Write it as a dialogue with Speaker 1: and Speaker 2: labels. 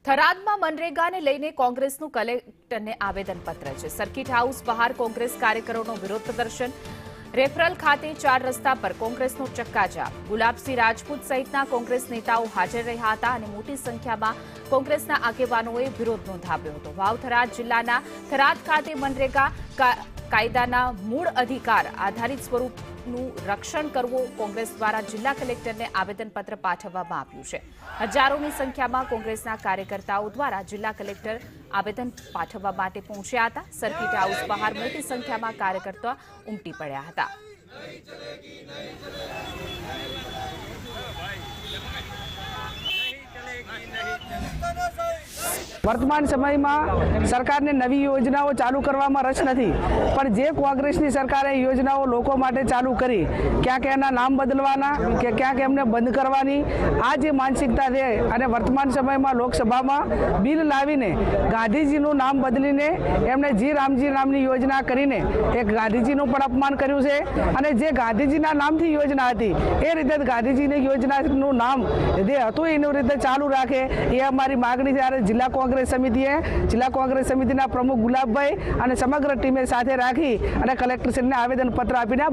Speaker 1: થરાદમાં મનરેગાને લઈને કોંગ્રેસનું કલેક્ટરને આવેદનપત્ર છે। સર્કિટ હાઉસ બહાર કોંગ્રેસ કાર્યકરોનો વિરોધ પ્રદર્શન। રેફરલ ખાતે 4 રસ્તા પર કોંગ્રેસનો ચક્કાજામ। ગુલાબસિંહ રાજપૂત સહિતના કોંગ્રેસ નેતાઓ હાજર રહ્યા હતા અને મોટી સંખ્યામાં કોંગ્રેસના આગેવાનોએ વિરોધ નોંધાવ્યો હતો। વાવ થરાદ જિલ્લાના થરાદ ખાતે મનરેગા કાયદાના મૂળ અધિકાર આધારિત સ્વરૂપનું રક્ષણ કરવું કોંગ્રેસ દ્વારા જિલ્લા કલેક્ટરને આવેદનપત્ર પાઠવવામાં આવ્યું છે। હજારોની સંખ્યામાં કોંગ્રેસના કાર્યકર્તાઓ દ્વારા જિલ્લા કલેક્ટર આવેદન પાઠવવા માટે પહોંચ્યા હતા। સર્કિટ હાઉસ બહાર મોટી સંખ્યામાં કાર્યકર્તાઓ ઉમટી પડ્યા હતા।
Speaker 2: वर्तमान समय में सरकार ने नवी योजनाओं चालू करवामां रस नहीं, पर जे कांग्रेसनी सरकारे योजनाओं लोको माटे चालू करी क्यांक एना नाम बदलवाना के क्यांक एमने बंद करवानी आ जे मानसिकता है अने वर्तमान समय में लोकसभा में बिल लावीने गांधीजीनुं नाम बदलीने एमणे जी रामजी नामनी योजना करीने एक गांधीजीनुं पण अपमान कर्युं छे अने जे गांधीजीना नामथी योजना हती ए रीते गांधीजीनी योजनानुं नाम जे हतुं एनी रीते चालू राखे ए अमारी मागणी छे। जिला कांग्रेस समिति प्रमुख गुलाबभाई और समग्र टीमे साथे राखी कलेक्टरश्रीने आवेदन पत्र आपीने